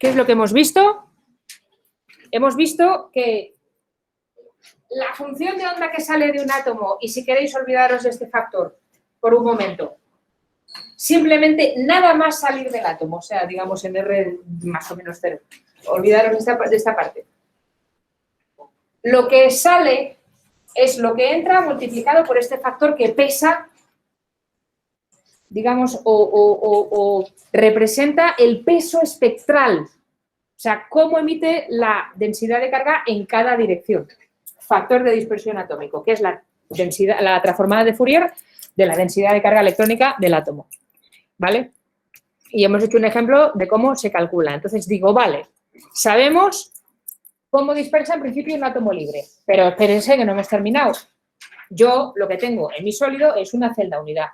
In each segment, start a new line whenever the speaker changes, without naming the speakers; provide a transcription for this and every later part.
¿Qué es lo que hemos visto? Hemos visto que la función de onda que sale de un átomo, y si queréis olvidaros de este factor por un momento, simplemente nada más salir del átomo, o sea, digamos en R más o menos 0. Olvidaros de esta parte. Lo que sale es lo que entra multiplicado por este factor que pesa, digamos, o representa el peso espectral. O sea, cómo emite la densidad de carga en cada dirección. Factor de dispersión atómico, que es la transformada de Fourier de la densidad de carga electrónica del átomo. ¿Vale? Y hemos hecho un ejemplo de cómo se calcula. Entonces digo, vale, sabemos cómo dispersa en principio un átomo libre, pero espérense que no hemos terminado. Yo lo que tengo en mi sólido es una celda unidad.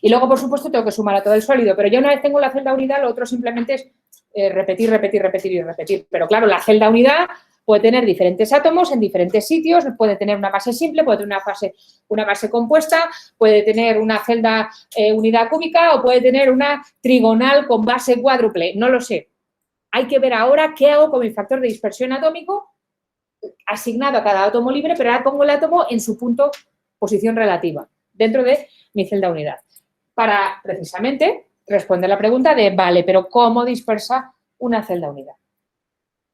Y luego, por supuesto, tengo que sumar a todo el sólido, pero ya una vez tengo la celda unidad, lo otro simplemente es repetir, repetir, repetir y repetir. Pero claro, la celda unidad puede tener diferentes átomos en diferentes sitios, puede tener una base simple, puede tener una base compuesta, puede tener una celda unidad cúbica o puede tener una trigonal con base cuádruple, no lo sé. Hay que ver ahora qué hago con mi factor de dispersión atómico asignado a cada átomo libre, pero ahora pongo el átomo en su posición relativa, dentro de mi celda unidad, para precisamente responder la pregunta de, vale, pero ¿cómo dispersa una celda unidad?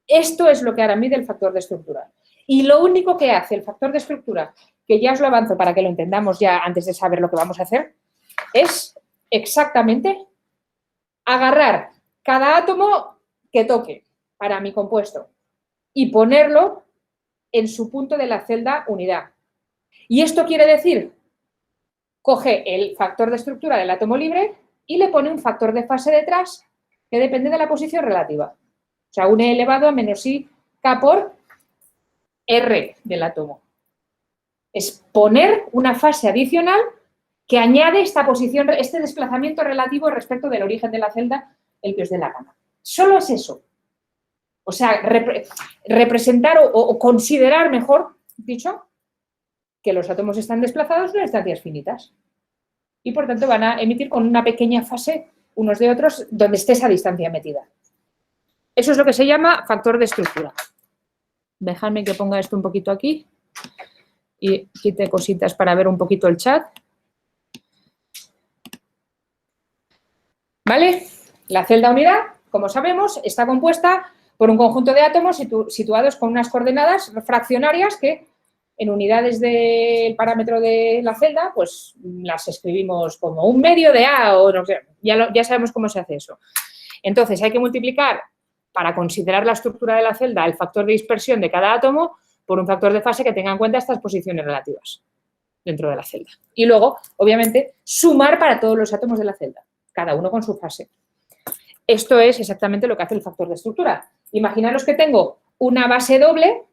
Esto es lo que ahora mide el factor de estructura. Y lo único que hace el factor de estructura, que ya os lo avanzo para que lo entendamos ya antes de saber lo que vamos a hacer, es exactamente agarrar cada átomo que toque para mi compuesto y ponerlo en su punto de la celda unidad. Y esto quiere decir, coge el factor de estructura del átomo libre y le pone un factor de fase detrás que depende de la posición relativa. O sea, un E elevado a menos I K por R del átomo. Es poner una fase adicional que añade esta posición, este desplazamiento relativo respecto del origen de la celda, el que os dé la gana. Solo es eso. O sea, representar o considerar, mejor dicho, que los átomos están desplazados en distancias finitas. Y, por tanto, van a emitir con una pequeña fase unos de otros donde esté esa distancia metida. Eso es lo que se llama factor de estructura. Dejadme que ponga esto un poquito aquí y quite cositas para ver un poquito el chat. ¿Vale? La celda unidad, como sabemos, está compuesta por un conjunto de átomos situados con unas coordenadas fraccionarias que en unidades del parámetro de la celda, pues las escribimos como un medio de A o no sé, ya sabemos cómo se hace eso. Entonces hay que multiplicar, para considerar la estructura de la celda, el factor de dispersión de cada átomo por un factor de fase que tenga en cuenta estas posiciones relativas dentro de la celda. Y luego, obviamente, sumar para todos los átomos de la celda, cada uno con su fase. Esto es exactamente lo que hace el factor de estructura. Imaginaros que tengo una base doble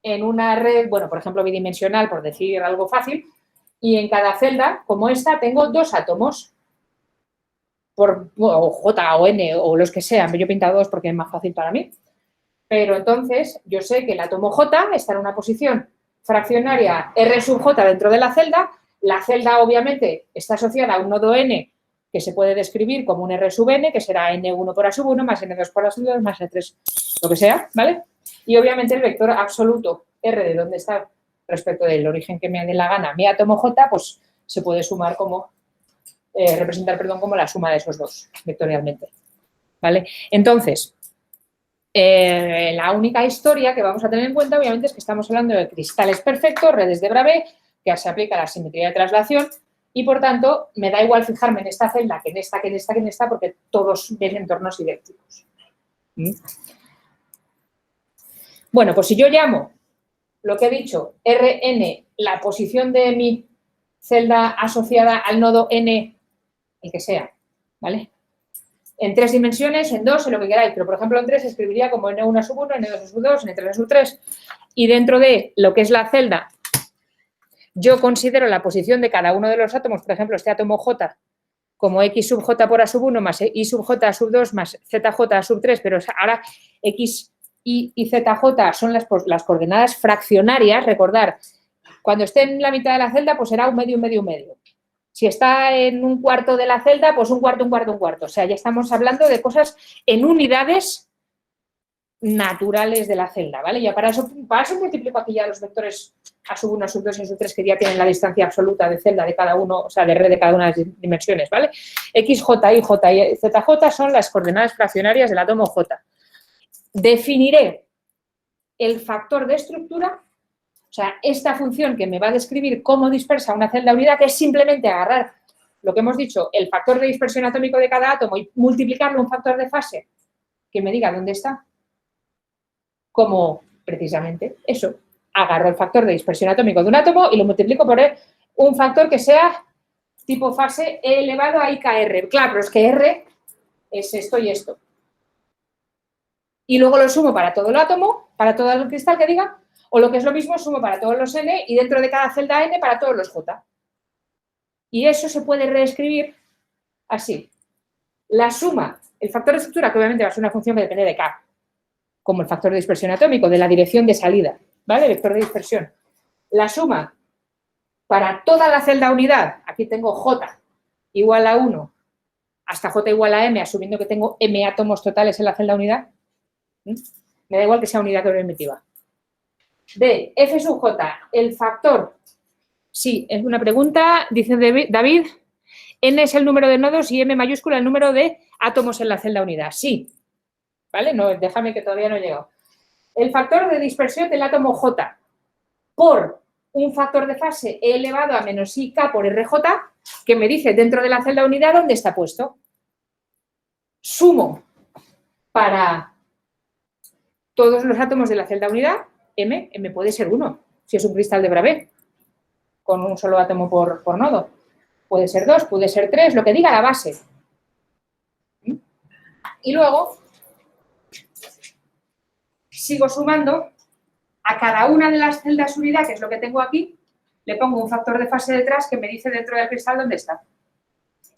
en una red, bueno, por ejemplo, bidimensional, por decir algo fácil, y en cada celda, como esta, tengo dos átomos, o J o N o los que sean, yo he pintado dos porque es más fácil para mí, pero entonces yo sé que el átomo J está en una posición fraccionaria R sub J dentro de la celda obviamente está asociada a un nodo N que se puede describir como un R sub N, que será N1 por A sub 1 más N2 por A sub 2 más N3, lo que sea, ¿vale? Y obviamente el vector absoluto R de dónde está respecto del origen que me dé la gana mi átomo J, pues se puede sumar como, representar, perdón, como la suma de esos dos vectorialmente, ¿vale? Entonces, la única historia que vamos a tener en cuenta, obviamente, es que estamos hablando de cristales perfectos, redes de Bravais, que se aplica la simetría de traslación y, por tanto, me da igual fijarme en esta celda que en esta, que en esta, que en esta, porque todos ven entornos idénticos. Bueno, pues si yo llamo lo que he dicho, Rn, la posición de mi celda asociada al nodo N, el que sea, ¿vale? En 3 dimensiones, en 2, en lo que queráis, pero por ejemplo en 3 escribiría como N1 sub 1, N2 sub 2, N3 sub 3 y dentro de lo que es la celda yo considero la posición de cada uno de los átomos, por ejemplo este átomo J como X sub J por A sub 1 más Y sub J sub 2 más ZJ a sub 3, pero ahora X, Y ZJ son las coordenadas fraccionarias, recordar, cuando esté en la mitad de la celda pues será un medio, un medio, un medio. Si está en un cuarto de la celda, pues un cuarto, un cuarto, un cuarto. O sea, ya estamos hablando de cosas en unidades naturales de la celda, ¿vale? Ya para eso multiplico aquí ya los vectores a sub 1, a sub 2 y a sub 3 que ya tienen la distancia absoluta de celda de cada uno, o sea, de red de cada una de las dimensiones, ¿vale? X, J, Y, J y ZJ son las coordenadas fraccionarias del átomo J. Definiré el factor de estructura, o sea, esta función que me va a describir cómo dispersa una celda unidad, que es simplemente agarrar lo que hemos dicho, el factor de dispersión atómico de cada átomo y multiplicarlo un factor de fase que me diga dónde está. Como precisamente eso, agarro el factor de dispersión atómico de un átomo y lo multiplico por un factor que sea tipo fase E elevado a IKR. Claro, pero es que R es esto y esto. Y luego lo sumo para todo el átomo, para todo el cristal que diga, o lo que es lo mismo, sumo para todos los N y dentro de cada celda N para todos los J. Y eso se puede reescribir así. La suma, el factor de estructura, que obviamente va a ser una función que depende de K, como el factor de dispersión atómico, de la dirección de salida, ¿vale? Vector de dispersión. La suma para toda la celda unidad, aquí tengo J igual a 1 hasta J igual a M, asumiendo que tengo M átomos totales en la celda unidad. Me da igual que sea unidad primitiva. De F sub J, el factor, sí, es una pregunta, dice David, N es el número de nodos y M mayúscula el número de átomos en la celda unidad. Sí, ¿vale? No, déjame que todavía no he llegado. El factor de dispersión del átomo J por un factor de fase E elevado a menos IK por RJ, que me dice dentro de la celda unidad dónde está puesto. Sumo para todos los átomos de la celda unidad, M puede ser 1, si es un cristal de Bravais, con un solo átomo por nodo. Puede ser 2, puede ser 3, lo que diga la base. Y luego sigo sumando a cada una de las celdas unidad, que es lo que tengo aquí, le pongo un factor de fase detrás que me dice dentro del cristal dónde está.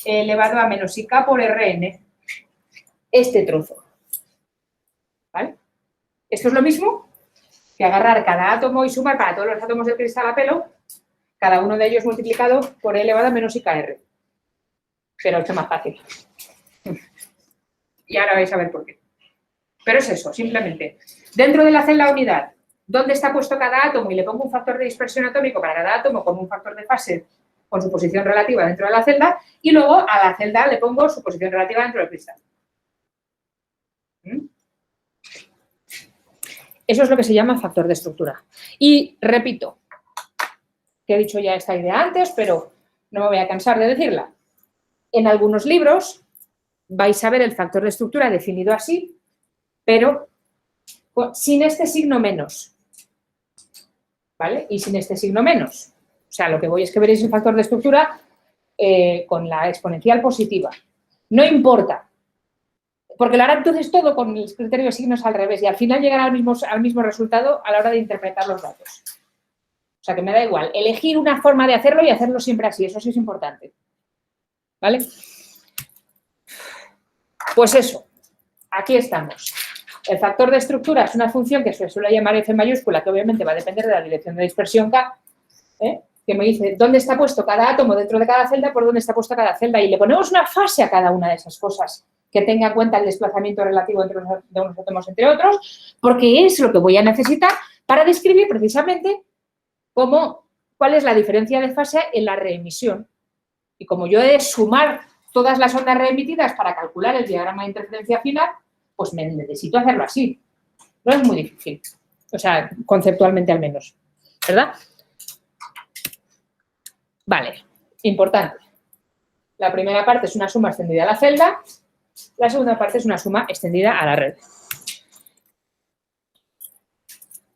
Elevado a menos IK por RN. Este trozo. ¿Vale? Esto es lo mismo que agarrar cada átomo y sumar para todos los átomos del cristal a pelo, cada uno de ellos multiplicado por E elevado a menos IKR. Pero esto es más fácil. Y ahora vais a ver por qué. Pero es eso, simplemente. Dentro de la celda unidad, ¿dónde está puesto cada átomo? Y le pongo un factor de dispersión atómico para cada átomo con un factor de fase con su posición relativa dentro de la celda. Y luego a la celda le pongo su posición relativa dentro del cristal. Eso es lo que se llama factor de estructura. Y repito, que he dicho ya esta idea antes, pero no me voy a cansar de decirla. En algunos libros vais a ver el factor de estructura definido así, pero sin este signo menos. ¿Vale? Y sin este signo menos. O sea, lo que voy es que veréis el factor de estructura con la exponencial positiva. No importa. Porque lo hará entonces todo con el criterio de signos al revés y al final llegará al mismo resultado a la hora de interpretar los datos. O sea, que me da igual. Elegir una forma de hacerlo y hacerlo siempre así. Eso sí es importante. ¿Vale? Pues eso. Aquí estamos. El factor de estructura es una función que se suele llamar F mayúscula, que obviamente va a depender de la dirección de dispersión K, que me dice dónde está puesto cada átomo dentro de cada celda, por dónde está puesta cada celda. Y le ponemos una fase a cada una de esas cosas que tenga en cuenta el desplazamiento relativo entre de unos átomos entre otros, porque es lo que voy a necesitar para describir precisamente cuál es la diferencia de fase en la reemisión. Y como yo he de sumar todas las ondas reemitidas para calcular el diagrama de interferencia final, pues me necesito hacerlo así. No es muy difícil. O sea, conceptualmente al menos. ¿Verdad? Vale. Importante. La primera parte es una suma extendida a la celda. La segunda parte es una suma extendida a la red.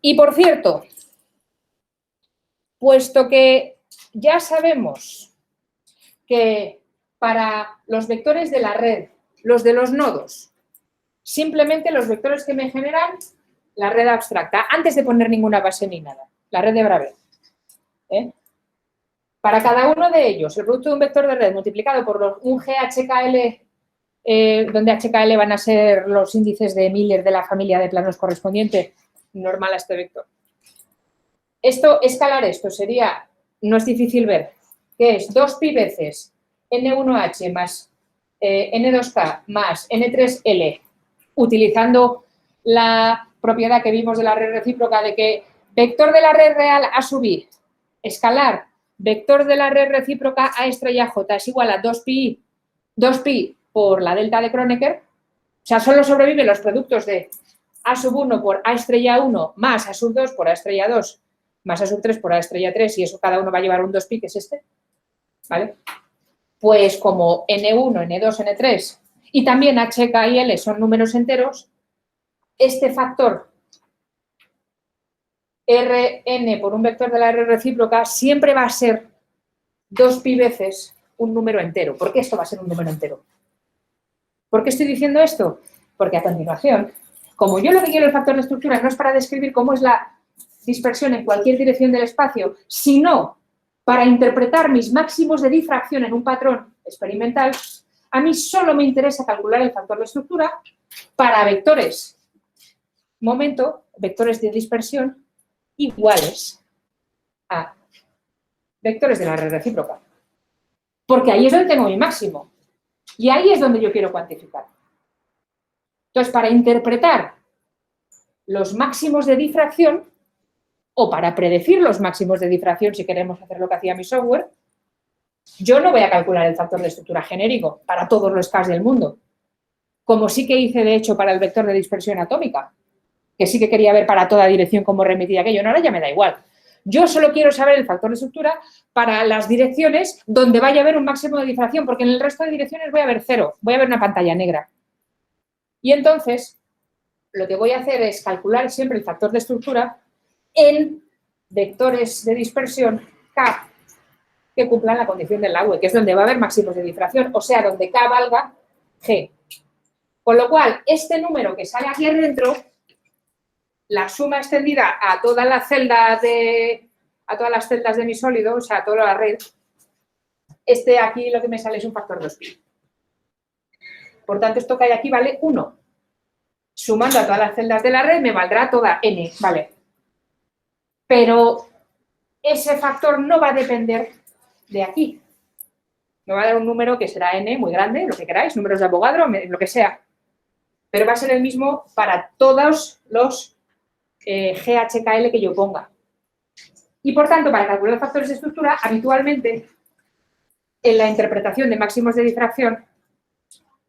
Y por cierto, puesto que ya sabemos que para los vectores de la red, los de los nodos, simplemente los vectores que me generan la red abstracta, antes de poner ninguna base ni nada, la red de Bravais. Para cada uno de ellos, el producto de un vector de red multiplicado por un GHKL, donde HKL van a ser los índices de Miller de la familia de planos correspondiente, normal a este vector. Escalar esto sería, no es difícil ver, que es 2pi veces N1H más N2K más N3L, utilizando la propiedad que vimos de la red recíproca de que vector de la red real A sub I, escalar, vector de la red recíproca A estrella J es igual a 2pi por la delta de Kronecker. O sea, solo sobreviven los productos de A sub 1 por A estrella 1 más A sub 2 por A estrella 2 más A sub 3 por A estrella 3 y eso cada uno va a llevar un 2pi, que es este, ¿vale? Pues como N1, N2, N3 y también H, K y L son números enteros, este factor Rn por un vector de la R recíproca siempre va a ser 2pi veces un número entero. ¿Por qué esto va a ser un número entero? ¿Por qué estoy diciendo esto? Porque a continuación, como yo lo que quiero el factor de estructura no es para describir cómo es la dispersión en cualquier dirección del espacio, sino para interpretar mis máximos de difracción en un patrón experimental, a mí solo me interesa calcular el factor de estructura para vectores vectores de dispersión iguales a vectores de la red recíproca. Porque ahí es donde tengo mi máximo. Y ahí es donde yo quiero cuantificar. Entonces, para interpretar los máximos de difracción, o para predecir los máximos de difracción, si queremos hacer lo que hacía mi software, yo no voy a calcular el factor de estructura genérico para todos los Ks del mundo, como sí que hice, de hecho, para el vector de dispersión atómica, que sí que quería ver para toda dirección cómo remitía aquello. No, ahora ya me da igual. Yo solo quiero saber el factor de estructura para las direcciones donde vaya a haber un máximo de difracción, porque en el resto de direcciones voy a ver cero, voy a ver una pantalla negra. Y entonces, lo que voy a hacer es calcular siempre el factor de estructura en vectores de dispersión K que cumplan la condición del Laue, que es donde va a haber máximos de difracción, o sea, donde K valga G. Con lo cual, este número que sale aquí adentro, la suma extendida a todas las celdas de mi sólido, o sea, a toda la red, aquí lo que me sale es un factor 2pi. Por tanto, esto que hay aquí vale 1. Sumando a todas las celdas de la red me valdrá toda n, ¿vale? Pero ese factor no va a depender de aquí. Me va a dar un número que será n muy grande, lo que queráis, números de Avogadro, lo que sea. Pero va a ser el mismo para todos los GHKL que yo ponga. Y por tanto, para calcular factores de estructura, habitualmente en la interpretación de máximos de difracción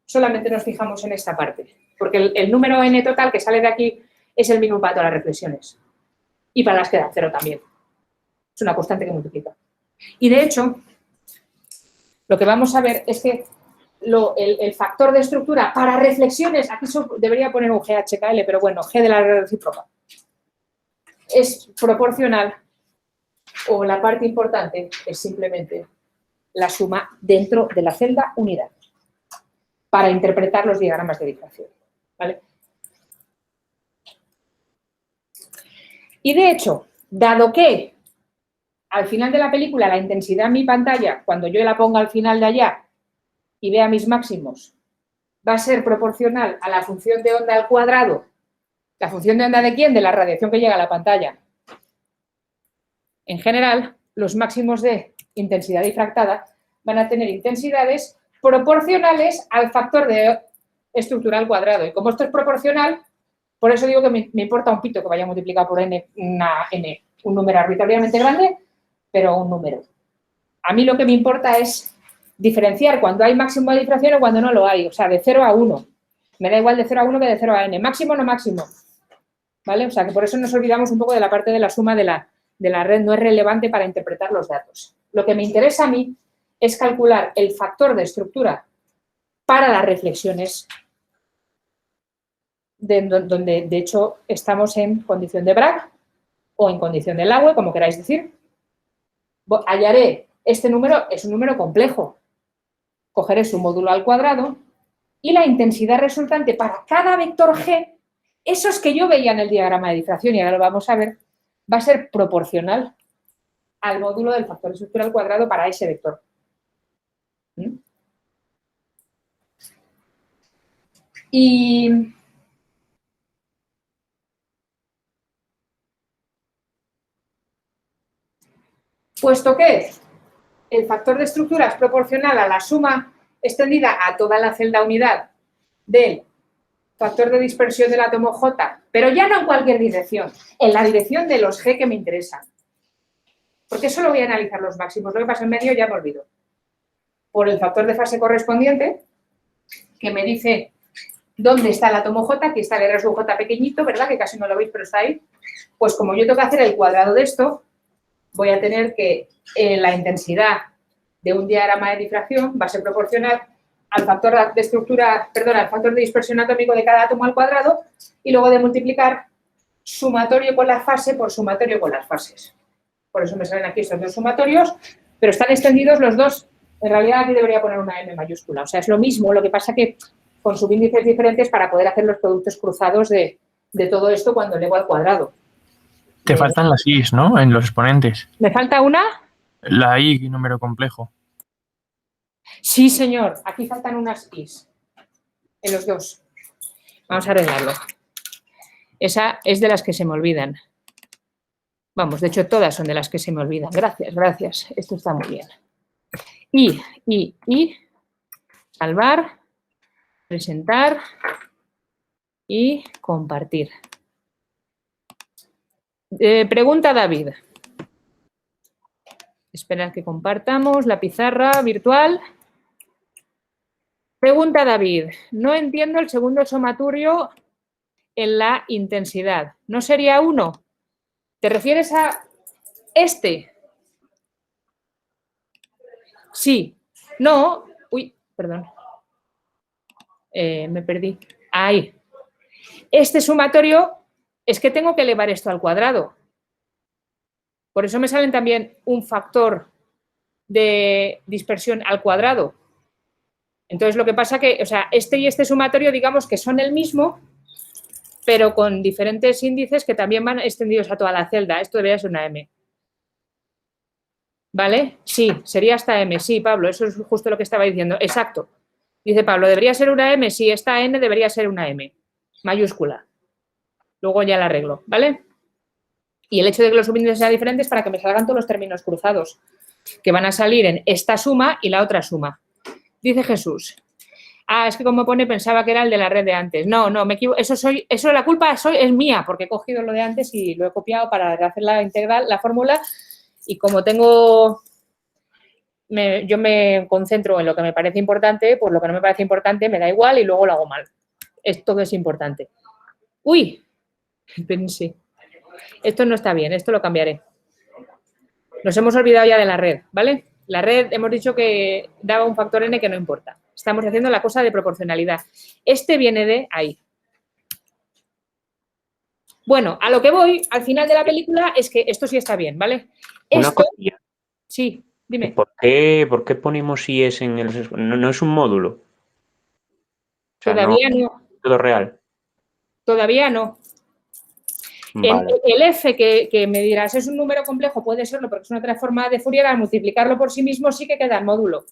solamente nos fijamos en esta parte, porque el número n total que sale de aquí es el mismo para todas las reflexiones y para las que dan cero también. Es una constante que multiplica. Y de hecho, lo que vamos a ver es que el factor de estructura para reflexiones, aquí debería poner un GHKL, pero bueno, G de la red recíproca, es proporcional, o la parte importante es simplemente la suma dentro de la celda unidad para interpretar los diagramas de difracción, ¿vale? Y de hecho, dado que al final de la película la intensidad en mi pantalla, cuando yo la ponga al final de allá y vea mis máximos, va a ser proporcional a la función de onda al cuadrado. ¿La función de onda de quién? De la radiación que llega a la pantalla. En general, los máximos de intensidad difractada van a tener intensidades proporcionales al factor de estructura al cuadrado. Y como esto es proporcional, por eso digo que me importa un pito que vaya multiplicado por n, un número arbitrariamente grande, pero un número. A mí lo que me importa es diferenciar cuando hay máximo de difracción o cuando no lo hay. O sea, de 0 a 1. Me da igual de 0 a 1 que de 0 a n. Máximo o no máximo. ¿Vale? O sea, que por eso nos olvidamos un poco de la parte de la suma de la red. No es relevante para interpretar los datos. Lo que me interesa a mí es calcular el factor de estructura para las reflexiones donde, de hecho, estamos en condición de Bragg o en condición de Laue, como queráis decir. Hallaré, este número es un número complejo. Cogeré su módulo al cuadrado y la intensidad resultante para cada vector G, esos que yo veía en el diagrama de difracción, y ahora lo vamos a ver, va a ser proporcional al módulo del factor de estructura al cuadrado para ese vector. Y puesto que el factor de estructura es proporcional a la suma extendida a toda la celda unidad del factor de dispersión del átomo J, pero ya no en cualquier dirección, en la dirección de los G que me interesan. Porque solo voy a analizar los máximos, lo que pasa en medio ya me olvido. Por el factor de fase correspondiente, que me dice dónde está el átomo J, aquí está el R sub J pequeñito, ¿verdad? Que casi no lo veis, pero está ahí. Pues como yo tengo que hacer el cuadrado de esto, voy a tener que la intensidad de un diagrama de difracción va a ser proporcional al factor de estructura, perdón, al factor de dispersión atómico de cada átomo al cuadrado y luego de multiplicar sumatorio con la fase por sumatorio con las fases. Por eso me salen aquí estos dos sumatorios, pero están extendidos los dos. En realidad aquí debería poner una M mayúscula. O sea, es lo mismo, lo que pasa que con subíndices diferentes para poder hacer los productos cruzados de todo esto cuando elevo al cuadrado.
Te faltan las I's, ¿no? En los exponentes.
¿Me falta una?
La I, número complejo.
Sí, señor. Aquí faltan unas I's. En los dos. Vamos a arreglarlo. Esa es de las que se me olvidan. Vamos, de hecho, todas son de las que se me olvidan. Gracias, gracias. Esto está muy bien. Y. Salvar. Presentar. Y compartir. Pregunta David. Espera que compartamos la pizarra virtual. Pregunta David. No entiendo el segundo sumatorio en la intensidad. ¿No sería 1? ¿Te refieres a este? Sí. No. Uy, perdón. Me perdí. Ahí. Este sumatorio es que tengo que elevar esto al cuadrado. Por eso me salen también un factor de dispersión al cuadrado. Entonces, lo que pasa que, o sea, este y este sumatorio, digamos que son el mismo, pero con diferentes índices que también van extendidos a toda la celda. Esto debería ser una M. ¿Vale? Sí, sería hasta M. Sí, Pablo, eso es justo lo que estaba diciendo. Exacto. Dice Pablo, ¿debería ser una M? Sí, esta N debería ser una M. Mayúscula. Luego ya la arreglo, ¿vale? Y el hecho de que los subíndices sean diferentes para que me salgan todos los términos cruzados, que van a salir en esta suma y la otra suma. Dice Jesús. Ah, es que como pone, pensaba que era el de la red de antes. No, me equivoco. Eso la culpa es mía, porque he cogido lo de antes y lo he copiado para hacer la integral, la fórmula, y como tengo... yo me concentro en lo que me parece importante, pues lo que no me parece importante me da igual y luego lo hago mal. Esto que es importante. ¡Uy! Pensé. Esto no está bien, esto lo cambiaré. Nos hemos olvidado ya de la red, ¿vale? La red hemos dicho que daba un factor n que no importa. Estamos haciendo la cosa de proporcionalidad. Este viene de ahí. Bueno, a lo que voy al final de la película es que esto sí está bien, ¿vale?
Una cosilla.
Sí, dime.
¿Por qué ponemos IES en el... No es un módulo? O sea,
Todavía
no.
no.
Todo real.
Todavía no.
Vale.
El F que me dirás es un número complejo, puede serlo porque es una transformada de Fourier, al multiplicarlo por sí mismo sí que queda el módulo.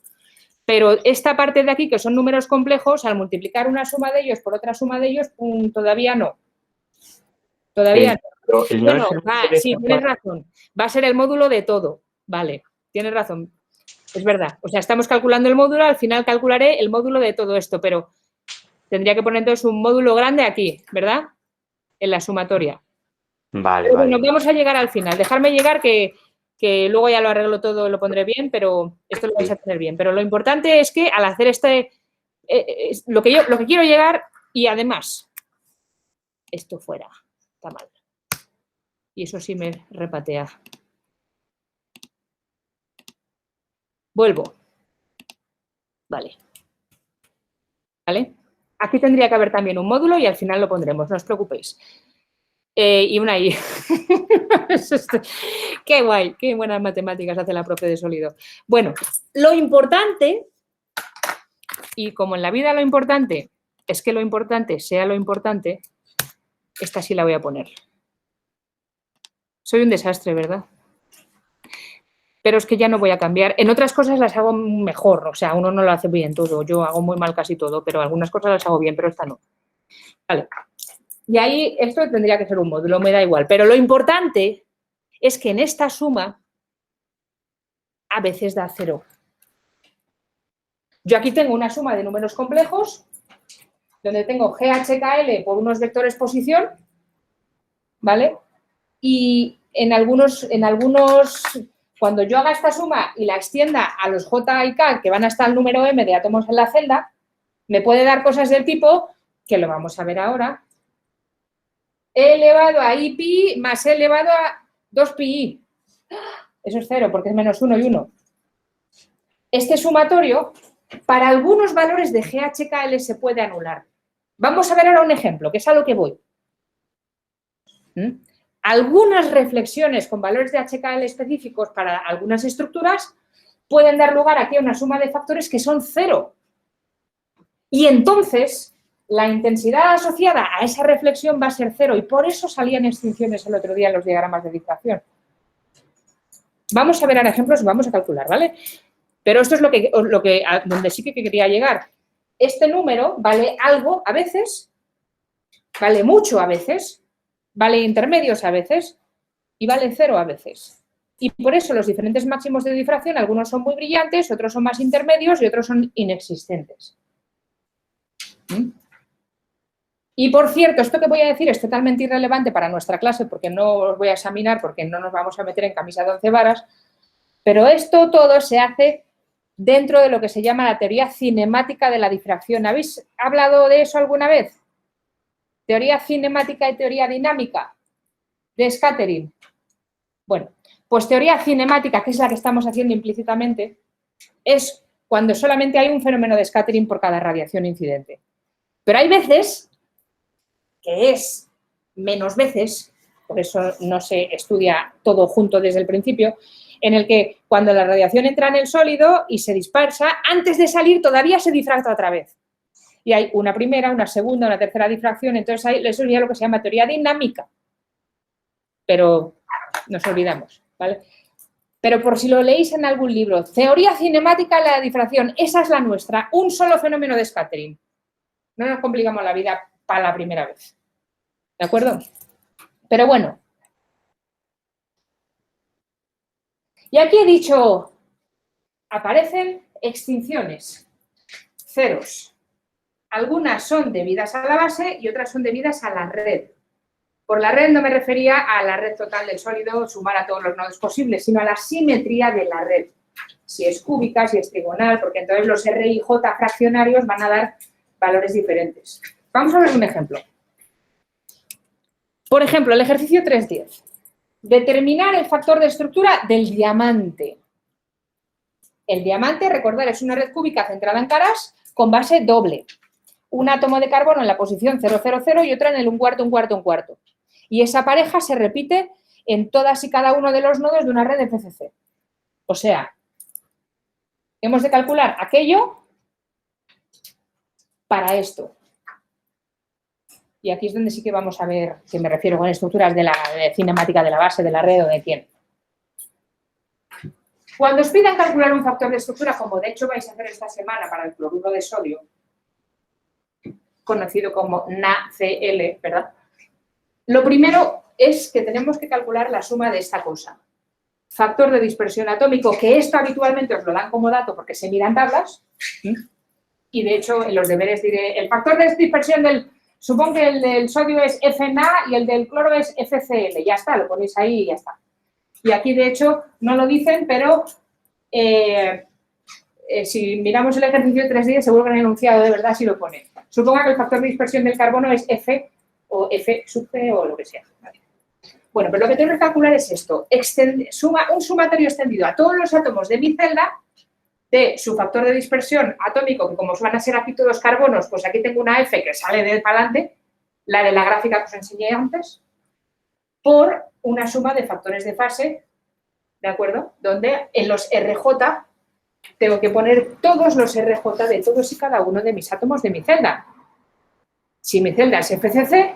Pero esta parte de aquí, que son números complejos, al multiplicar una suma de ellos por otra suma de ellos, todavía no. Todavía no. Bueno, sí, tienes razón. Va a ser el módulo de todo. Vale, tienes razón. Es verdad. O sea, estamos calculando el módulo, al final calcularé el módulo de todo esto, pero tendría que poner entonces un módulo grande aquí, ¿verdad? En la sumatoria.
Vale,
pero
vale.
bueno, vamos a llegar al final. Dejarme llegar que luego ya lo arreglo todo, lo pondré bien, pero esto lo vais a tener bien. Pero lo importante es que al hacer lo que quiero llegar y además esto fuera, está mal. Y eso sí me repatea. Vuelvo. Vale. ¿Vale? Aquí tendría que haber también un módulo y al final lo pondremos, no os preocupéis. Y una I. Qué guay, qué buenas matemáticas hace la profe de sólido. Bueno, lo importante, y como en la vida lo importante es que lo importante sea lo importante, esta sí la voy a poner. Soy un desastre, ¿verdad? Pero es que ya no voy a cambiar. En otras cosas las hago mejor, o sea, uno no lo hace bien todo, yo hago muy mal casi todo, pero algunas cosas las hago bien, pero esta no. Vale. Y ahí esto tendría que ser un módulo, me da igual. Pero lo importante es que en esta suma a veces da 0. Yo aquí tengo una suma de números complejos, donde tengo GHKL por unos vectores posición, ¿vale? Y en algunos, cuando yo haga esta suma y la extienda a los J y K, que van hasta el número M de átomos en la celda, me puede dar cosas del tipo, que lo vamos a ver ahora, E elevado a IPi más E elevado a 2pi. Eso es 0, porque es menos 1 y 1. Este sumatorio, para algunos valores de GHKL se puede anular. Vamos a ver ahora un ejemplo, que es a lo que voy. Algunas reflexiones con valores de HKL específicos para algunas estructuras pueden dar lugar aquí a una suma de factores que son 0. Y entonces, la intensidad asociada a esa reflexión va a ser 0 y por eso salían extinciones el otro día en los diagramas de difracción. Vamos a ver ahora ejemplos y vamos a calcular, ¿vale? Pero esto es donde sí que quería llegar. Este número vale algo a veces, vale mucho a veces, vale intermedios a veces y vale 0 a veces. Y por eso los diferentes máximos de difracción, algunos son muy brillantes, otros son más intermedios y otros son inexistentes. Y por cierto, esto que voy a decir es totalmente irrelevante para nuestra clase porque no os voy a examinar, porque no nos vamos a meter en camisa de 11 varas, pero esto todo se hace dentro de lo que se llama la teoría cinemática de la difracción. ¿Habéis hablado de eso alguna vez? Teoría cinemática y teoría dinámica de scattering. Bueno, pues teoría cinemática, que es la que estamos haciendo implícitamente, es cuando solamente hay un fenómeno de scattering por cada radiación incidente. Pero hay veces, que es menos veces, por eso no se estudia todo junto desde el principio, en el que cuando la radiación entra en el sólido y se dispersa, antes de salir todavía se difracta otra vez. Y hay una primera, una segunda, una tercera difracción, entonces hay, eso es lo que se llama teoría dinámica. Pero nos olvidamos, ¿vale? Pero por si lo leéis en algún libro, teoría cinemática de la difracción, esa es la nuestra, un solo fenómeno de scattering. No nos complicamos la vida para la primera vez. ¿De acuerdo? Pero bueno. Y aquí he dicho, aparecen extinciones, ceros. Algunas son debidas a la base y otras son debidas a la red. Por la red no me refería a la red total del sólido, sumar a todos los nodos posibles, sino a la simetría de la red. Si es cúbica, si es trigonal, porque entonces los R y J fraccionarios van a dar valores diferentes. Vamos a ver un ejemplo. Por ejemplo, el ejercicio 3.10. Determinar el factor de estructura del diamante. El diamante, recordar, es una red cúbica centrada en caras con base doble. Un átomo de carbono en la posición 0,0,0 y otra en el 1/4, 1/4, 1/4. Y esa pareja se repite en todas y cada uno de los nodos de una red de FCC. O sea, hemos de calcular aquello para esto. Y aquí es donde sí que vamos a ver que me refiero con estructuras de la cinemática de la base, de la red o de quién. Cuando os pidan calcular un factor de estructura, como de hecho vais a hacer esta semana para el cloruro de sodio, conocido como NaCl, ¿verdad? Lo primero es que tenemos que calcular la suma de esta cosa. Factor de dispersión atómico, que esto habitualmente os lo dan como dato porque se miran tablas. Y de hecho en los deberes diré, el factor de dispersión del... Supongo que el del sodio es FNA y el del cloro es FCl. Ya está, lo ponéis ahí y ya está. Y aquí, de hecho, no lo dicen, pero si miramos el ejercicio 3.10, seguro que en el enunciado de verdad sí lo pone. Suponga que el factor de dispersión del carbono es F o F sub C o lo que sea. Vale. Bueno, pero lo que tengo que calcular es esto. Un sumatorio extendido a todos los átomos de mi celda de su factor de dispersión atómico, que como van a ser aquí todos carbonos, pues aquí tengo una F que sale de para adelante, la de la gráfica que os enseñé antes, por una suma de factores de fase, ¿de acuerdo? Donde en los RJ tengo que poner todos los RJ de todos y cada uno de mis átomos de mi celda. Si mi celda es FCC,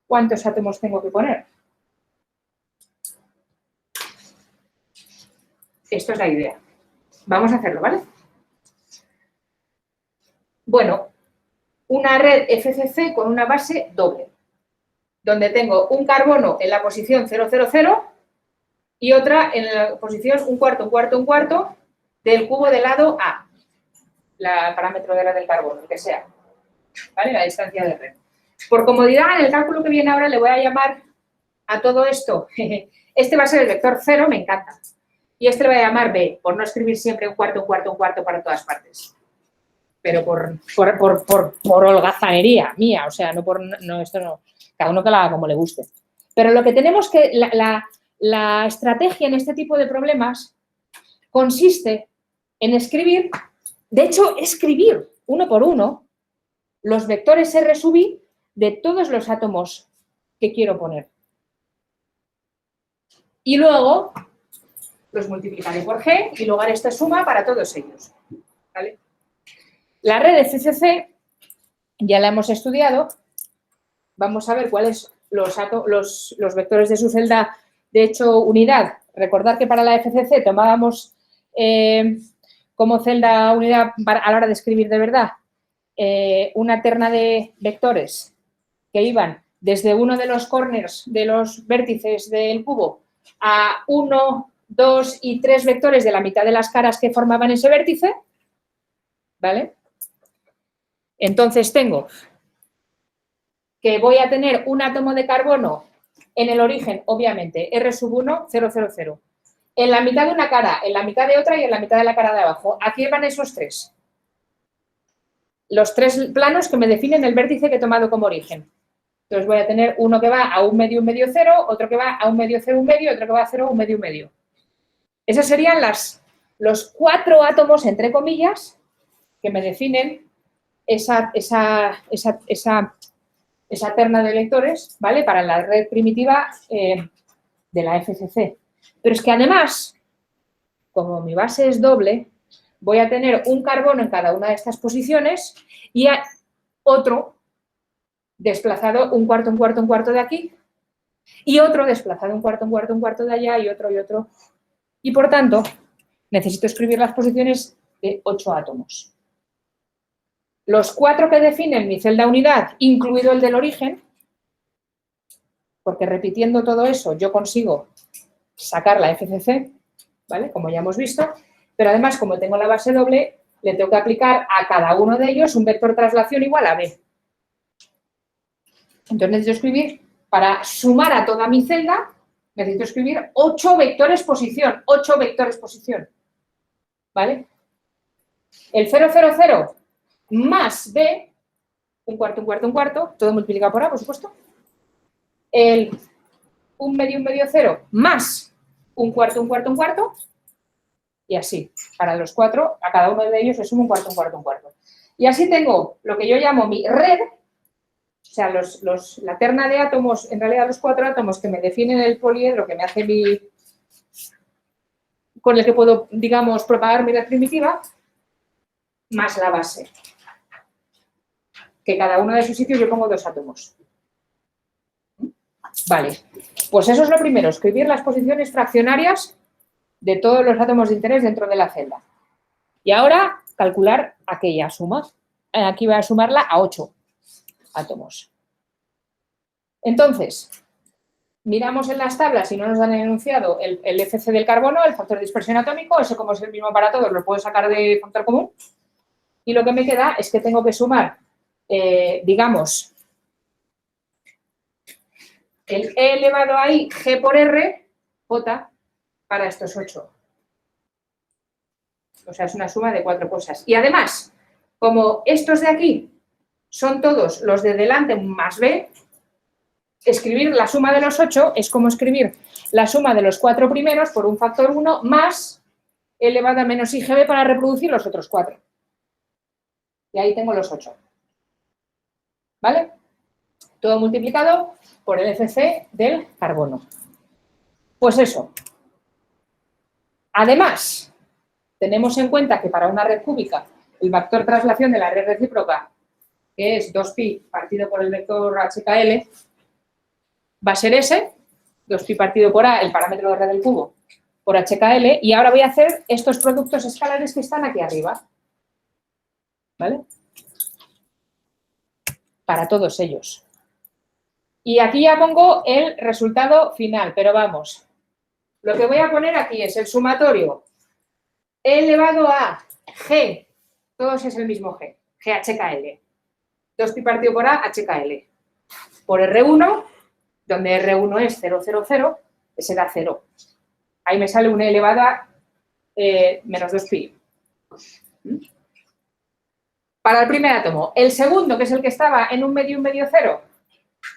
¿cuántos átomos tengo que poner? Esto es la idea. Vamos a hacerlo, ¿vale? Bueno, una red FCC con una base doble, donde tengo un carbono en la posición 0,0,0 y otra en la posición un cuarto del cubo del lado A, el parámetro de red del carbono, el que sea, ¿vale? La distancia de red. Por comodidad, en el cálculo que viene ahora le voy a llamar a todo esto, este va a ser el vector 0, me encanta, y este le voy a llamar B, por no escribir siempre un cuarto para todas partes, pero por holgazanería mía, o sea, esto no, cada uno que lo haga como le guste. Pero lo que tenemos que, la estrategia en este tipo de problemas consiste en escribir, de hecho, escribir uno por uno los vectores R sub I de todos los átomos que quiero poner. Y luego los multiplicaré por G y luego haré esta suma para todos ellos, ¿vale? La red de CCC ya la hemos estudiado. Vamos a ver cuáles los vectores de su celda de hecho unidad. Recordad que para la FCC tomábamos como celda unidad a la hora de escribir de verdad una terna de vectores que iban desde uno de los corners de los vértices del cubo a 1, 2 y 3 vectores de la mitad de las caras que formaban ese vértice, ¿vale? Entonces tengo que voy a tener un átomo de carbono en el origen, obviamente, R sub 1, 0, 0, 0. En la mitad de una cara, en la mitad de otra y en la mitad de la cara de abajo. Aquí van esos tres. Los tres planos que me definen el vértice que he tomado como origen. Entonces voy a tener uno que va a 1 medio, 1 medio, 0, otro que va a 1 medio, 0, 1 medio, otro que va a 0, 1 medio, 1 medio. Esos serían los 4 átomos, entre comillas, que me definen esa terna de vectores, ¿vale? Para la red primitiva de la FCC. Pero es que además, como mi base es doble, voy a tener un carbono en cada una de estas posiciones y otro desplazado un cuarto de aquí y otro desplazado un cuarto de allá y otro. Y por tanto, necesito escribir las posiciones de 8 átomos. Los 4 que definen mi celda unidad, incluido el del origen, porque repitiendo todo eso yo consigo sacar la FCC, ¿vale? Como ya hemos visto, pero además, como tengo la base doble, le tengo que aplicar a cada uno de ellos un vector traslación igual a B. Entonces necesito escribir, para sumar a toda mi celda, necesito escribir 8 vectores posición, ¿vale? El 0, 0, 0 más B, un cuarto, todo multiplicado por A, por supuesto. El 1 medio, 0 más un cuarto, y así, para los 4, a cada uno de ellos le sumo un cuarto. Y así tengo lo que yo llamo mi red, o sea, la terna de átomos, en realidad los 4 átomos que me definen el poliedro, que me hace con el que puedo, digamos, propagar mi red primitiva, más la base. Que cada uno de sus sitios yo pongo 2 átomos. Vale, pues eso es lo primero, escribir las posiciones fraccionarias de todos los átomos de interés dentro de la celda. Y ahora calcular aquella suma. Aquí voy a sumarla a 8 átomos. Entonces, miramos en las tablas si no nos dan el enunciado el FC del carbono, el factor de dispersión atómico, eso como es el mismo para todos, lo puedo sacar de factor común. Y lo que me queda es que tengo que sumar, digamos, el E elevado a I, G por R, J, para estos 8. O sea, es una suma de 4 cosas. Y además, como estos de aquí son todos los de delante más B, escribir la suma de los 8 es como escribir la suma de los 4 primeros por un factor 1 más E elevado a menos IGB para reproducir los otros 4. Y ahí tengo los 8. ¿Vale? Todo multiplicado por el FC del carbono. Pues eso. Además, tenemos en cuenta que para una red cúbica el vector traslación de la red recíproca, que es 2pi partido por el vector HKL, va a ser ese, 2pi partido por A, el parámetro de red del cubo, por HKL, y ahora voy a hacer estos productos escalares que están aquí arriba. ¿Vale? Para todos ellos. Y aquí ya pongo el resultado final, pero vamos, Lo que voy a poner aquí es el sumatorio E elevado a G, todos es el mismo G, GHKL. 2pi partido por A, HKL. Por R1, donde R1 es 0, 0, 0, ese da 0. Ahí me sale un E elevado a menos 2pi. Para el primer átomo. El segundo, que es el que estaba en un medio 0,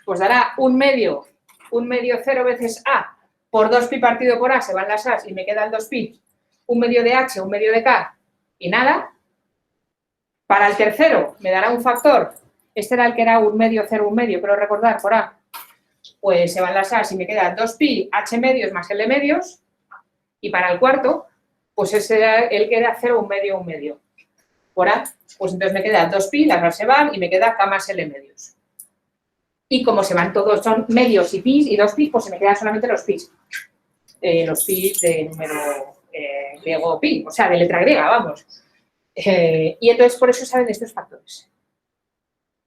pues dará un medio 0 veces A por 2pi partido por A, se van las A's y me queda el 2pi, un medio de H, un medio de K y nada. Para el tercero me dará un factor, este era el que era un medio, 0, un medio, pero recordar por A, pues se van las A's y me queda 2pi, H medios más L medios. Y para el cuarto, pues ese era el que era 0, un medio. Por A, pues entonces me queda 2pi, las A's se van y me queda K más L medios. Y como se van todos, son medios y pis y 2pi, pues se me quedan solamente los pis. Los pis de número griego pi, o sea, de letra griega, vamos. Y entonces por eso saben estos factores.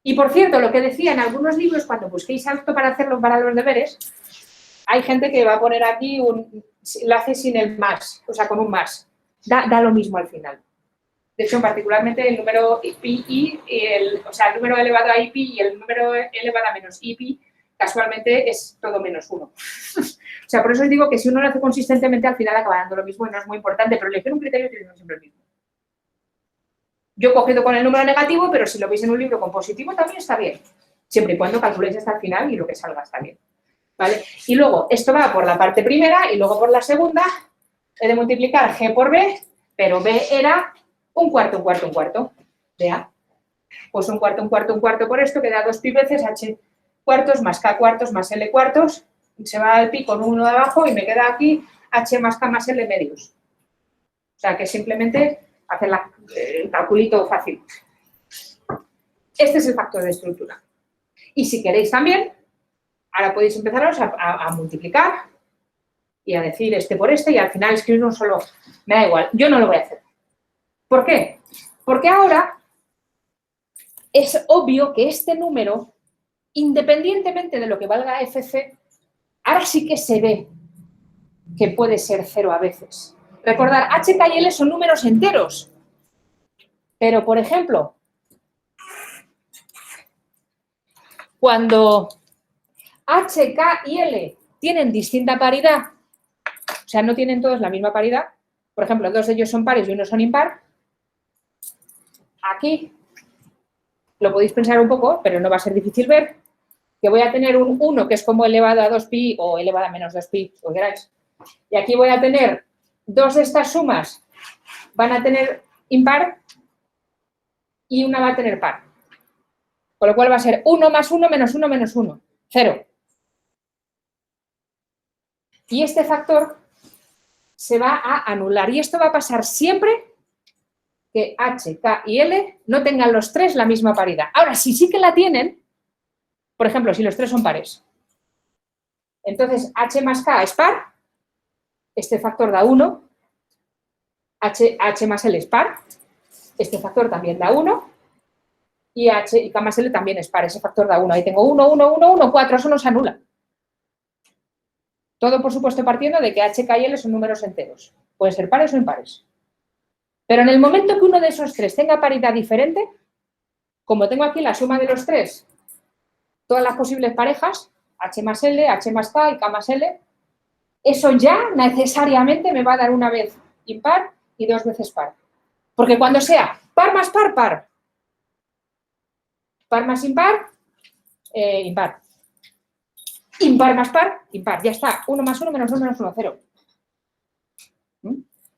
Y por cierto, lo que decía en algunos libros, cuando busquéis algo para hacerlo para los deberes, hay gente que va a poner aquí, lo hace sin el más, o sea, con un más. Da lo mismo al final. De hecho, particularmente el número pi, el número elevado a pi y el número elevado a menos pi, casualmente es todo menos 1. O sea, por eso os digo que si uno lo hace consistentemente, al final acaba dando lo mismo y no es muy importante, pero elegir un criterio tiene siempre el mismo. Yo he cogido con el número negativo, pero si lo veis en un libro con positivo también está bien, siempre y cuando calculéis hasta el final y lo que salga está bien. ¿Vale? Y luego, esto va por la parte primera y luego por la segunda, he de multiplicar G por B, pero B era un cuarto de A. Pues un cuarto por esto, que da 2pi veces H cuartos más K cuartos más L cuartos, se va al pi con 1 de abajo y me queda aquí H más K más L medios. O sea, que simplemente hacer el calculito fácil. Este es el factor de estructura. Y si queréis también, ahora podéis empezaros a multiplicar y a decir este por este y al final escribir uno solo. Me da igual, yo no lo voy a hacer. ¿Por qué? Porque ahora es obvio que este número, independientemente de lo que valga FC, ahora sí que se ve que puede ser 0 a veces. Recordar, H, K y L son números enteros. Pero, por ejemplo, cuando H, K y L tienen distinta paridad, o sea, no tienen todos la misma paridad, por ejemplo, 2 de ellos son pares y uno son impar, aquí lo podéis pensar un poco, pero no va a ser difícil ver, que voy a tener un 1 que es como elevado a 2pi o elevado a menos 2pi, o queráis. Y aquí voy a tener dos de estas sumas, van a tener impar y una va a tener par. Con lo cual va a ser 1 más 1 menos 1 menos 1, 0. Y este factor se va a anular. Y esto va a pasar siempre que H, K y L no tengan los tres la misma paridad. Ahora, si sí que la tienen, por ejemplo, si los tres son pares, entonces H más K es par, este factor da 1, H más L es par, este factor también da 1, y H y K más L también es par, ese factor da 1. Ahí tengo 1, 1, 1, 1, 4, eso no se anula. Todo, por supuesto, partiendo de que H, K y L son números enteros. Pueden ser pares o impares. Pero en el momento que uno de esos tres tenga paridad diferente, como tengo aquí la suma de los tres, todas las posibles parejas, H más L, H más K y K más L, eso ya necesariamente me va a dar una vez impar y dos veces par. Porque cuando sea par más par, par. Par más impar, impar. Impar más par, impar. Ya está. 1 más 1 menos 1 menos 1, 0.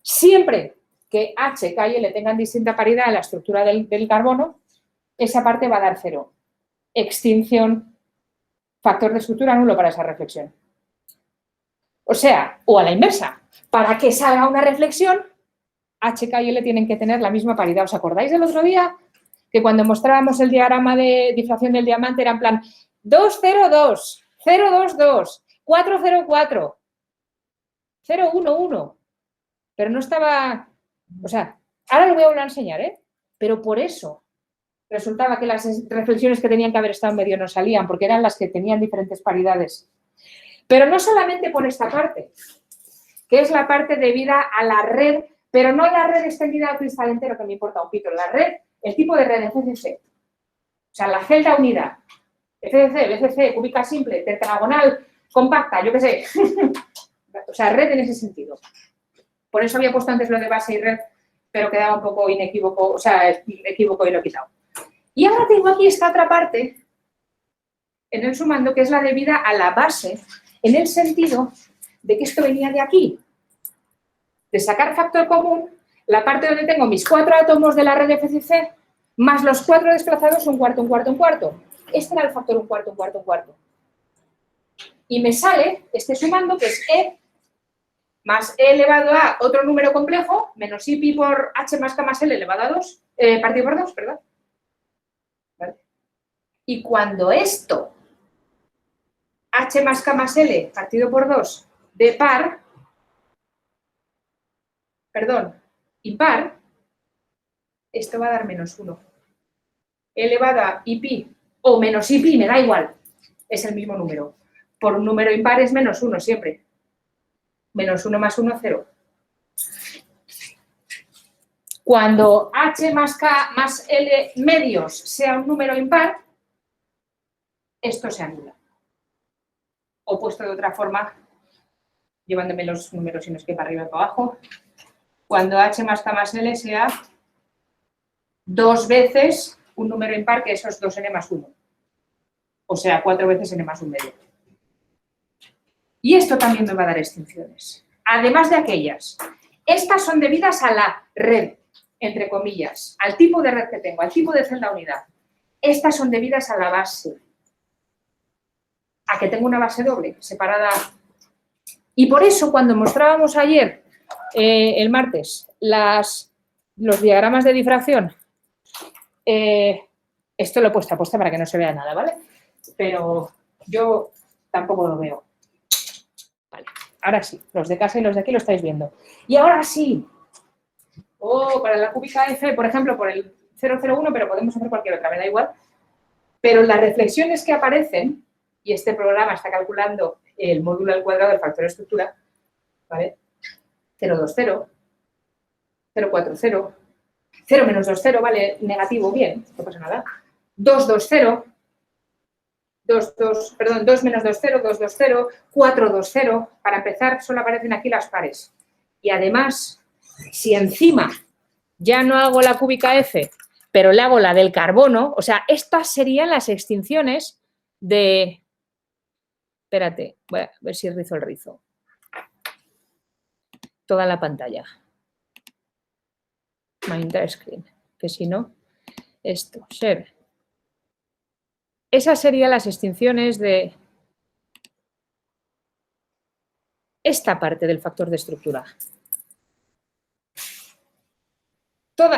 Siempre que H, K y L tengan distinta paridad en la estructura del carbono, esa parte va a dar 0. Extinción, factor de estructura nulo para esa reflexión. O sea, o a la inversa, para que salga una reflexión, H, K y L tienen que tener la misma paridad. ¿Os acordáis del otro día? Que cuando mostrábamos el diagrama de difracción del diamante era en plan 202, 022, 404, 011. Pero no estaba... O sea, ahora lo voy a volver a enseñar, ¿eh? Pero por eso resultaba que las reflexiones que tenían que haber estado en medio no salían, porque eran las que tenían diferentes paridades. Pero no solamente por esta parte, que es la parte debida a la red, pero no la red extendida al cristal entero, que me importa un pito, la red, el tipo de red de FCC. O sea, la celda unidad. FCC, BCC, cúbica simple, tetragonal, compacta, yo qué sé. O sea, red en ese sentido. Por eso había puesto antes lo de base y red, pero quedaba un poco inequívoco, o sea, equívoco y lo he quitado. Y ahora tengo aquí esta otra parte, en el sumando, que es la debida a la base, en el sentido de que esto venía de aquí. De sacar factor común, la parte donde tengo mis 4 átomos de la red FCC, más los 4 desplazados, un cuarto, un cuarto, un cuarto. Este era el factor un cuarto, un cuarto, un cuarto. Y me sale este sumando, que es E más E elevado a otro número complejo, menos I pi por H más K más L elevado a 2, partido por 2, perdón. ¿Vale? Y cuando esto, H más K más L partido por 2, de par, perdón, impar, esto va a dar menos 1. E elevado a I pi o menos I pi, me da igual, es el mismo número. Por un número impar es menos 1 siempre. Menos 1 más 1, 0. Cuando H más K más L medios sea un número impar, esto se anula. O puesto de otra forma, llevándome los números si no es que para arriba y para abajo, cuando H más K más L sea 2 veces un número impar, que eso es 2n más 1. O sea, 4 veces n más 1 medio. Y esto también me va a dar extinciones. Además de aquellas. Estas son debidas a la red, entre comillas, al tipo de red que tengo, al tipo de celda unidad. Estas son debidas a la base. A que tengo una base doble, separada. Y por eso, cuando mostrábamos ayer, el martes, los diagramas de difracción, esto lo he puesto a posta para que no se vea nada, ¿vale? Pero yo tampoco lo veo. Vale, ahora sí, los de casa y los de aquí lo estáis viendo. Y ahora sí, para la cúbica F, por ejemplo, por el 001, pero podemos hacer cualquier otra, me da igual. Pero las reflexiones que aparecen, y este programa está calculando el módulo al cuadrado del factor de estructura, ¿vale? 020, 040, 0 menos 20, vale, negativo, bien, no pasa nada. 220, 2 menos 20, 220, 420. Para empezar, solo aparecen aquí las pares. Y además, si encima ya no hago la cúbica F, pero le hago la del carbono, o sea, estas serían las extinciones de... Espérate, voy a ver si rizo el rizo. Toda la pantalla. My entire screen. Que si no, esto, share. Esas serían las extinciones de esta parte del factor de estructura.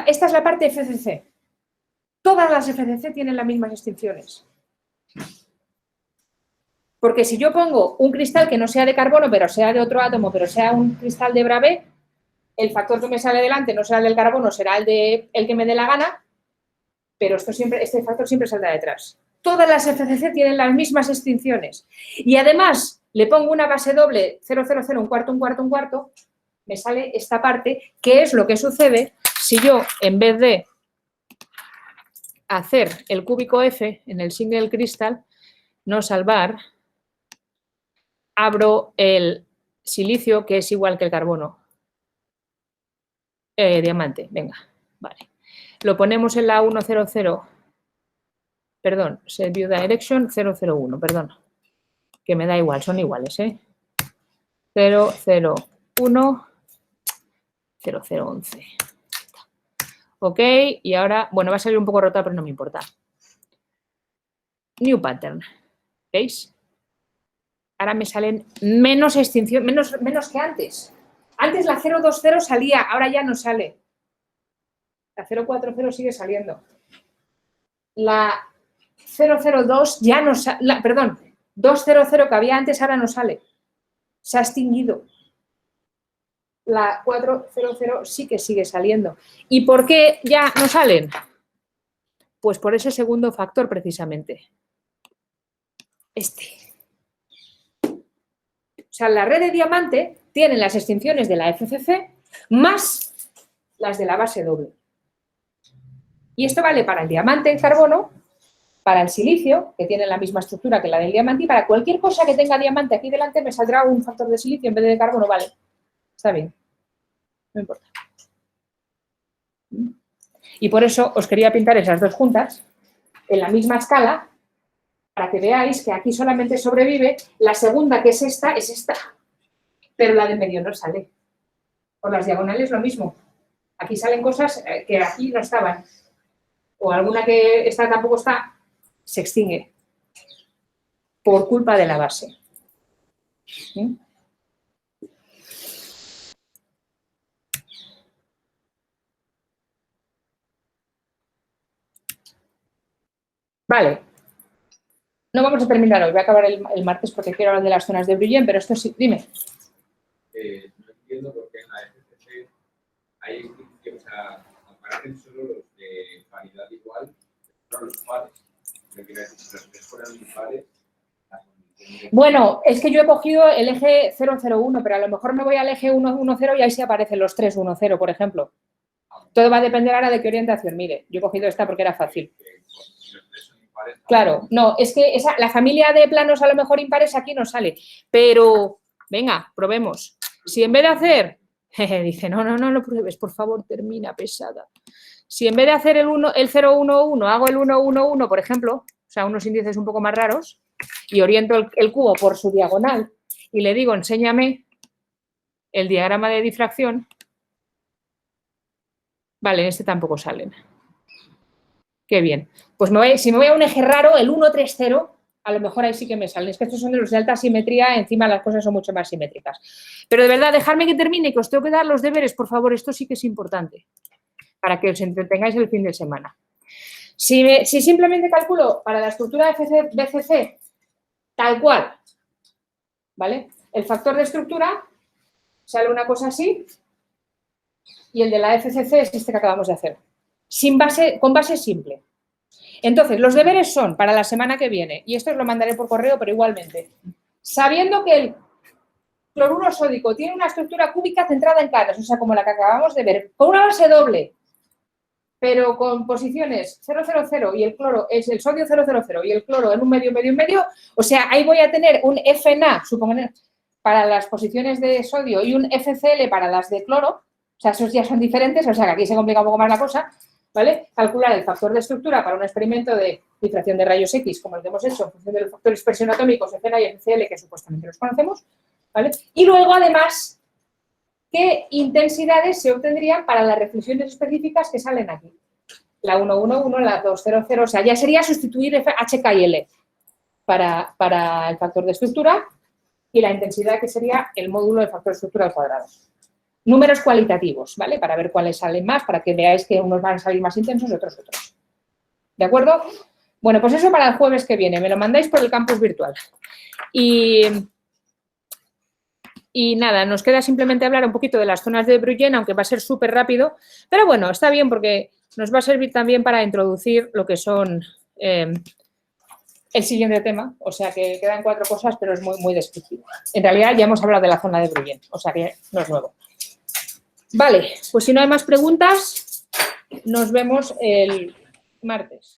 Esta es la parte FCC. Todas las FCC tienen las mismas extinciones. Porque si yo pongo un cristal que no sea de carbono, pero sea de otro átomo, pero sea un cristal de Bravais, el factor que me sale delante no será el del carbono, será el que me dé la gana, pero este factor siempre saldrá detrás. Todas las FCC tienen las mismas extinciones. Y además le pongo una base doble 000, un cuarto, un cuarto, un cuarto, me sale esta parte, que es lo que sucede si yo, en vez de hacer el cúbico F en el single crystal, no salvar, abro el silicio, que es igual que el carbono. Diamante, venga, vale. Lo ponemos en la 100, perdón, set view direction 001, perdón, que me da igual, son iguales, 001, 0011. Ok, y ahora, bueno, va a salir un poco rota, pero no me importa. New pattern, ¿veis? Ahora me salen menos extinción, menos que antes. Antes la 020 salía, ahora ya no sale. La 040 sigue saliendo. La 002 ya no sale, perdón, 200 que había antes ahora no sale. Se ha extinguido. La 400 sí que sigue saliendo. ¿Y por qué ya no salen? Pues por ese segundo factor precisamente. Este. O sea, la red de diamante tienen las extinciones de la FCC más las de la base doble. Y esto vale para el diamante en carbono, para el silicio, que tiene la misma estructura que la del diamante, y para cualquier cosa que tenga diamante aquí delante me saldrá un factor de silicio en vez de carbono, vale. Está bien. No importa. Y por eso os quería pintar esas dos juntas en la misma escala para que veáis que aquí solamente sobrevive la segunda, que es esta, pero la de medio no sale. Por las diagonales lo mismo. Aquí salen cosas que aquí no estaban. O alguna que esta tampoco está, se extingue por culpa de la base. ¿Sí? Vale. No vamos a terminar hoy, voy a acabar el martes porque quiero hablar de las zonas de Brillant, pero esto sí, dime.
No entiendo por qué en la FCC hay, o sea, aparecen solo los de paridad igual, no los pares. Lo que quiero decir, si los tres fueran impares,
bueno, es que yo he cogido el eje 001, pero a lo mejor me voy al eje 110 y ahí sí aparecen los 310, por ejemplo. Todo va a depender ahora de qué orientación. Mire, yo he cogido esta porque era fácil.
si los tres son impares,
Claro, no, es que la familia de planos a lo mejor impares aquí no sale, pero venga, probemos. Si en vez de hacer, dice, no lo pruebes, por favor, termina, pesada. Si en vez de hacer el 011 hago el 111, por ejemplo, o sea, unos índices un poco más raros, y oriento el cubo por su diagonal y le digo, enséñame el diagrama de difracción, vale, en este tampoco salen. Qué bien. Pues si me voy a un eje raro, el 130, a lo mejor ahí sí que me salen. Es que estos son de los de alta simetría, encima las cosas son mucho más simétricas. Pero de verdad, dejadme que termine, que os tengo que dar los deberes, por favor, esto sí que es importante, para que os entretengáis el fin de semana. Si simplemente calculo para la estructura de BCC, tal cual, ¿vale? El factor de estructura sale una cosa así y el de la FCC es este que acabamos de hacer. Con base simple. Entonces, los deberes son para la semana que viene, y esto os lo mandaré por correo, pero igualmente. Sabiendo que el cloruro sódico tiene una estructura cúbica centrada en caras, o sea, como la que acabamos de ver, con una base doble, pero con posiciones 000 y el cloro es el sodio 000 y el cloro en un medio, o sea, ahí voy a tener un FNA, supongamos, para las posiciones de sodio y un FCl para las de cloro, o sea, esos ya son diferentes, o sea, que aquí se complica un poco más la cosa, ¿vale? Calcular el factor de estructura para un experimento de difracción de rayos X, como el que hemos hecho, en función de los factores de expresión atómicos, FNA y FCl, que supuestamente los conocemos, ¿vale? Y luego, además, qué intensidades se obtendrían para las reflexiones específicas que salen aquí. La 111, la 200, o sea, ya sería sustituir HK y L para el factor de estructura y la intensidad que sería el módulo del factor de estructura al cuadrado. Números cualitativos, ¿vale? Para ver cuáles salen más, para que veáis que unos van a salir más intensos y otros. ¿De acuerdo? Bueno, pues eso para el jueves que viene. Me lo mandáis por el campus virtual. Y nada, nos queda simplemente hablar un poquito de las zonas de Brillant, aunque va a ser súper rápido. Pero bueno, está bien porque nos va a servir también para introducir lo que son el siguiente tema. O sea que quedan 4 cosas, pero es muy, muy descriptivo. En realidad ya hemos hablado de la zona de Brillant, o sea que no es nuevo. Vale, pues si no hay más preguntas, nos vemos el martes.